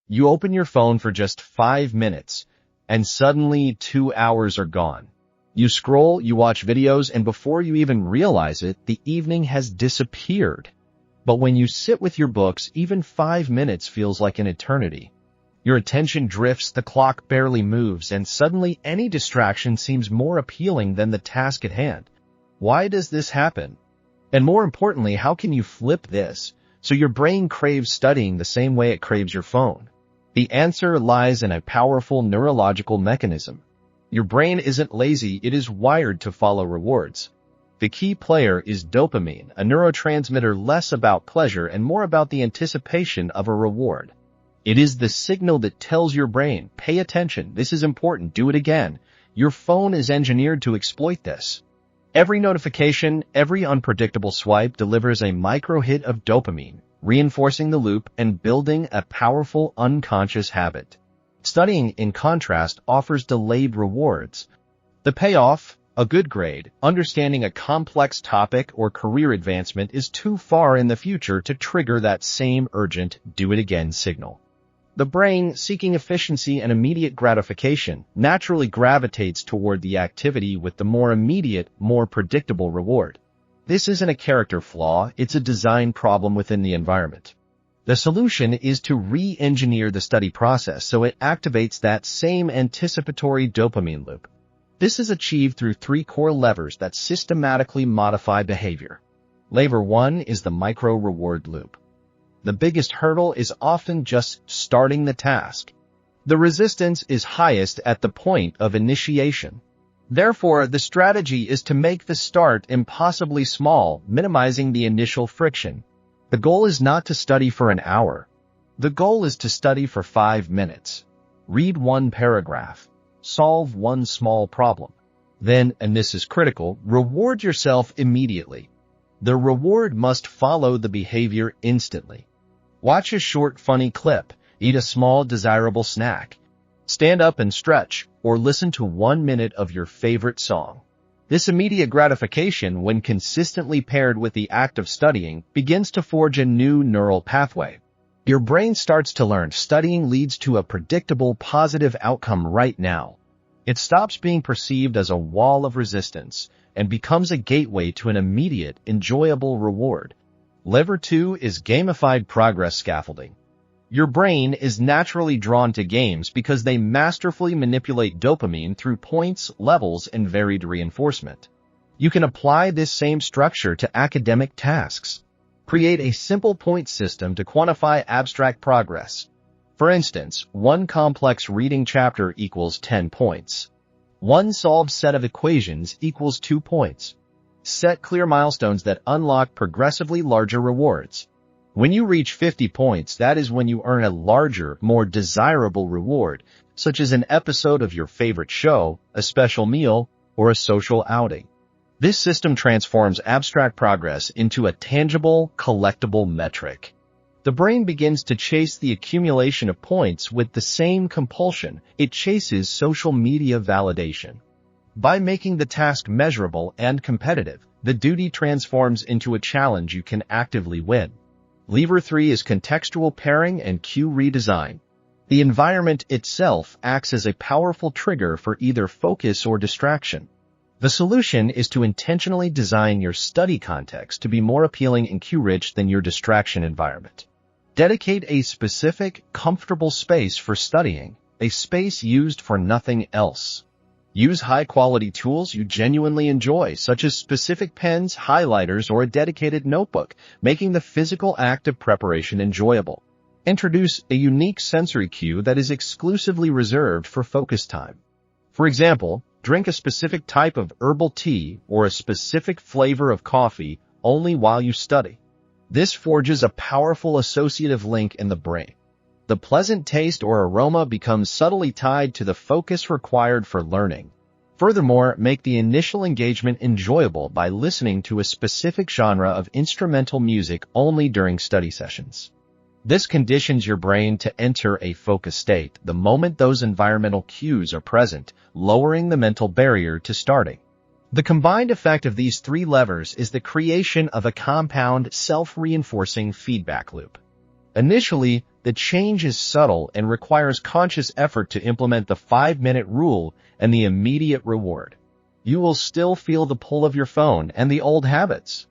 You open your phone for just 5 minutes, and suddenly 2 hours are gone. You scroll, you watch videos, and before you even realize it, the evening has disappeared. But when you sit with your books, even 5 minutes feels like an eternity. Your attention drifts, the clock barely moves, and suddenly any distraction seems more appealing than the task at hand. Why does this happen? And more importantly, how can you flip this so your brain craves studying the same way it craves your phone? The answer lies in a powerful neurological mechanism. Your brain isn't lazy, it is wired to follow rewards. The key player is dopamine, a neurotransmitter less about pleasure and more about the anticipation of a reward. It is the signal that tells your brain, pay attention, this is important, do it again. Your phone is engineered to exploit this. Every notification, every unpredictable swipe delivers a micro-hit of dopamine, reinforcing the loop and building a powerful unconscious habit. Studying, in contrast, offers delayed rewards. The payoff, a good grade, understanding a complex topic, or career advancement is too far in the future to trigger that same urgent, do-it-again signal. The brain, seeking efficiency and immediate gratification, naturally gravitates toward the activity with the more immediate, more predictable reward. This isn't a character flaw, it's a design problem within the environment. The solution is to re-engineer the study process so it activates that same anticipatory dopamine loop. This is achieved through 3 core levers that systematically modify behavior. Lever 1 is the micro-reward loop. The biggest hurdle is often just starting the task. The resistance is highest at the point of initiation. Therefore, the strategy is to make the start impossibly small, minimizing the initial friction. The goal is not to study for an hour. The goal is to study for 5 minutes. Read 1 paragraph. Solve 1 small problem. Then, and this is critical, reward yourself immediately. The reward must follow the behavior instantly. Watch a short, funny clip, eat a small, desirable snack, stand up and stretch, or listen to 1 minute of your favorite song. This immediate gratification, when consistently paired with the act of studying, begins to forge a new neural pathway. Your brain starts to learn studying leads to a predictable, positive outcome right now. It stops being perceived as a wall of resistance and becomes a gateway to an immediate, enjoyable reward. Lever 2 is gamified progress scaffolding. Your brain is naturally drawn to games because they masterfully manipulate dopamine through points, levels, and varied reinforcement. You can apply this same structure to academic tasks. Create a simple point system to quantify abstract progress. For instance, 1 complex reading chapter equals 10 points. 1 solved set of equations equals 2 points. Set clear milestones that unlock progressively larger rewards. When you reach 50 points, that is when you earn a larger, more desirable reward, such as an episode of your favorite show, a special meal, or a social outing. This system transforms abstract progress into a tangible, collectible metric. The brain begins to chase the accumulation of points with the same compulsion it chases social media validation. By making the task measurable and competitive, the duty transforms into a challenge you can actively win. Lever 3 is contextual pairing and cue redesign. The environment itself acts as a powerful trigger for either focus or distraction. The solution is to intentionally design your study context to be more appealing and cue-rich than your distraction environment. Dedicate a specific, comfortable space for studying, a space used for nothing else. Use high-quality tools you genuinely enjoy, such as specific pens, highlighters, or a dedicated notebook, making the physical act of preparation enjoyable. Introduce a unique sensory cue that is exclusively reserved for focus time. For example, drink a specific type of herbal tea or a specific flavor of coffee only while you study. This forges a powerful associative link in the brain. The pleasant taste or aroma becomes subtly tied to the focus required for learning. Furthermore, make the initial engagement enjoyable by listening to a specific genre of instrumental music only during study sessions. This conditions your brain to enter a focus state the moment those environmental cues are present, lowering the mental barrier to starting. The combined effect of these 3 levers is the creation of a compound, self-reinforcing feedback loop. Initially, the change is subtle and requires conscious effort to implement the 5-minute rule and the immediate reward. You will still feel the pull of your phone and the old habits.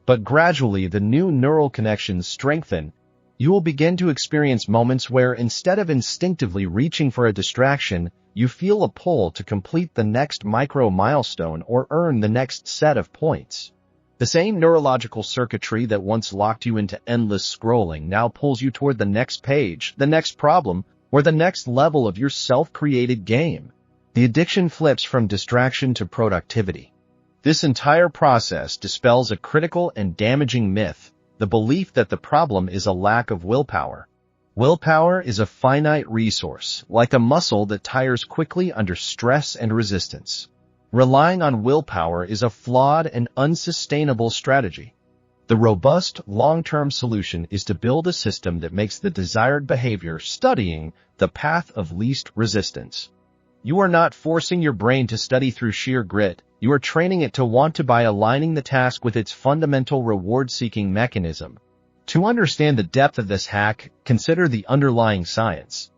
But gradually, the new neural connections strengthen. You will begin to experience moments where, instead of instinctively reaching for a distraction, you feel a pull to complete the next micro milestone or earn the next set of points. The same neurological circuitry that once locked you into endless scrolling now pulls you toward the next page, the next problem, or the next level of your self-created game. The addiction flips from distraction to productivity. This entire process dispels a critical and damaging myth, the belief that the problem is a lack of willpower. Willpower is a finite resource, like a muscle that tires quickly under stress and resistance. Relying on willpower is a flawed and unsustainable strategy. The robust, long-term solution is to build a system that makes the desired behavior studying the path of least resistance. You are not forcing your brain to study through sheer grit. You are training it to want to by aligning the task with its fundamental reward-seeking mechanism. To understand the depth of this hack, consider the underlying science.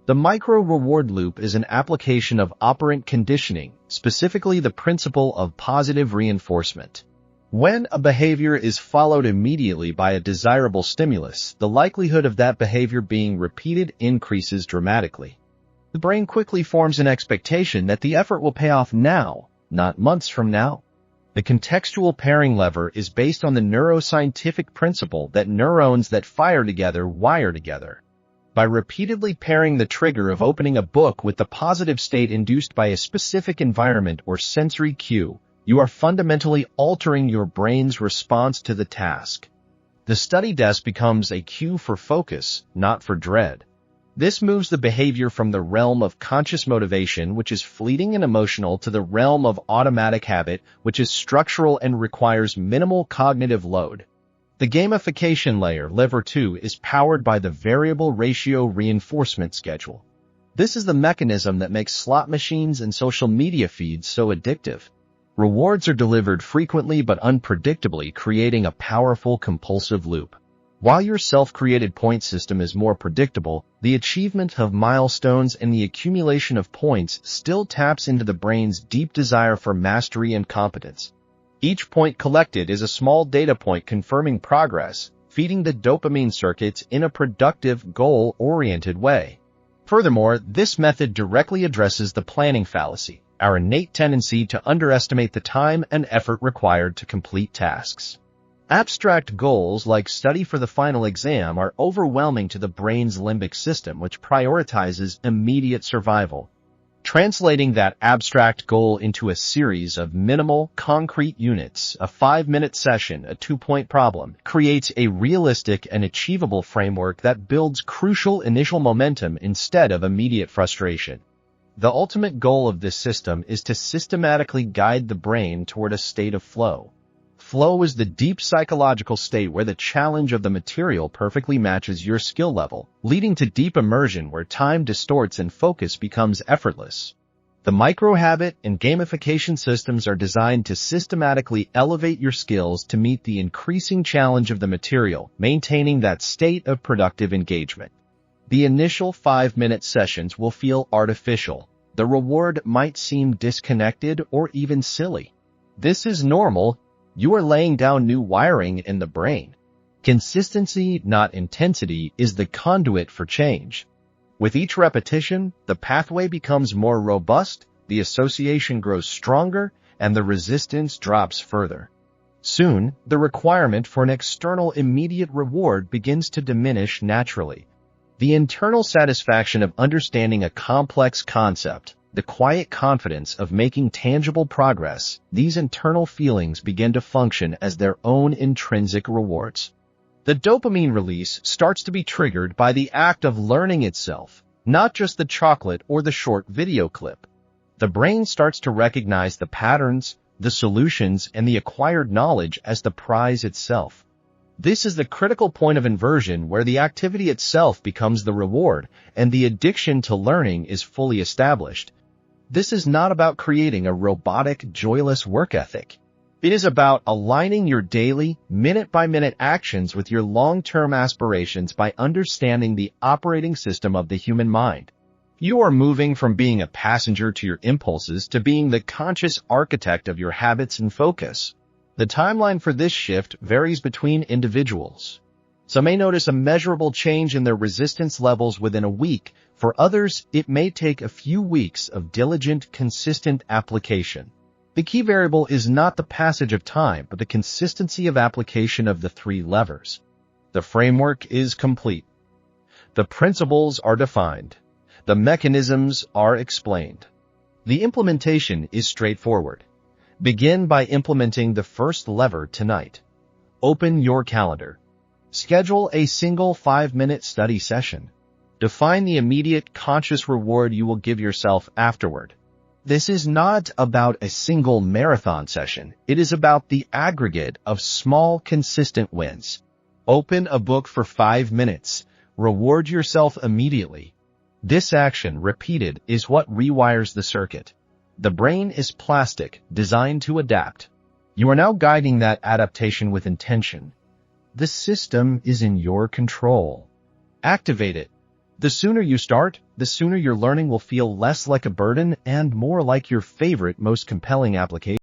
The micro-reward loop is an application of operant conditioning, specifically the principle of positive reinforcement. When a behavior is followed immediately by a desirable stimulus, the likelihood of that behavior being repeated increases dramatically. The brain quickly forms an expectation that the effort will pay off now, not months from now. The contextual pairing lever is based on the neuroscientific principle that neurons that fire together wire together. By repeatedly pairing the trigger of opening a book with the positive state induced by a specific environment or sensory cue, you are fundamentally altering your brain's response to the task. The study desk becomes a cue for focus, not for dread. This moves the behavior from the realm of conscious motivation, which is fleeting and emotional, to the realm of automatic habit, which is structural and requires minimal cognitive load. The gamification layer, Lever 2, is powered by the variable ratio reinforcement schedule. This is the mechanism that makes slot machines and social media feeds so addictive. Rewards are delivered frequently but unpredictably, creating a powerful compulsive loop. While your self-created point system is more predictable, the achievement of milestones and the accumulation of points still taps into the brain's deep desire for mastery and competence. Each point collected is a small data point confirming progress, feeding the dopamine circuits in a productive, goal-oriented way. Furthermore, this method directly addresses the planning fallacy, our innate tendency to underestimate the time and effort required to complete tasks. Abstract goals like study for the final exam are overwhelming to the brain's limbic system, which prioritizes immediate survival. Translating that abstract goal into a series of minimal, concrete units, a 5-minute session, a 2-point problem, creates a realistic and achievable framework that builds crucial initial momentum instead of immediate frustration. The ultimate goal of this system is to systematically guide the brain toward a state of flow. Flow is the deep psychological state where the challenge of the material perfectly matches your skill level, leading to deep immersion where time distorts and focus becomes effortless. The micro-habit and gamification systems are designed to systematically elevate your skills to meet the increasing challenge of the material, maintaining that state of productive engagement. The initial 5-minute sessions will feel artificial. The reward might seem disconnected or even silly. This is normal. You are laying down new wiring in the brain. Consistency, not intensity, is the conduit for change. With each repetition, the pathway becomes more robust, the association grows stronger, and the resistance drops further. Soon, the requirement for an external immediate reward begins to diminish naturally. The internal satisfaction of understanding a complex concept, the quiet confidence of making tangible progress, these internal feelings begin to function as their own intrinsic rewards. The dopamine release starts to be triggered by the act of learning itself, not just the chocolate or the short video clip. The brain starts to recognize the patterns, the solutions, and the acquired knowledge as the prize itself. This is the critical point of inversion where the activity itself becomes the reward and the addiction to learning is fully established. This is not about creating a robotic, joyless work ethic. It is about aligning your daily, minute-by-minute actions with your long-term aspirations by understanding the operating system of the human mind. You are moving from being a passenger to your impulses to being the conscious architect of your habits and focus. The timeline for this shift varies between individuals. Some may notice a measurable change in their resistance levels within a week. For others, it may take a few weeks of diligent, consistent application. The key variable is not the passage of time, but the consistency of application of the three levers. The framework is complete. The principles are defined. The mechanisms are explained. The implementation is straightforward. Begin by implementing the first lever tonight. Open your calendar. Schedule a single 5-minute study session. Define the immediate conscious reward you will give yourself afterward. This is not about a single marathon session. It is about the aggregate of small, consistent wins. Open a book for 5 minutes. Reward yourself immediately. This action, repeated, is what rewires the circuit. The brain is plastic, designed to adapt. You are now guiding that adaptation with intention. The system is in your control. Activate it. The sooner you start, the sooner your learning will feel less like a burden and more like your favorite, most compelling application.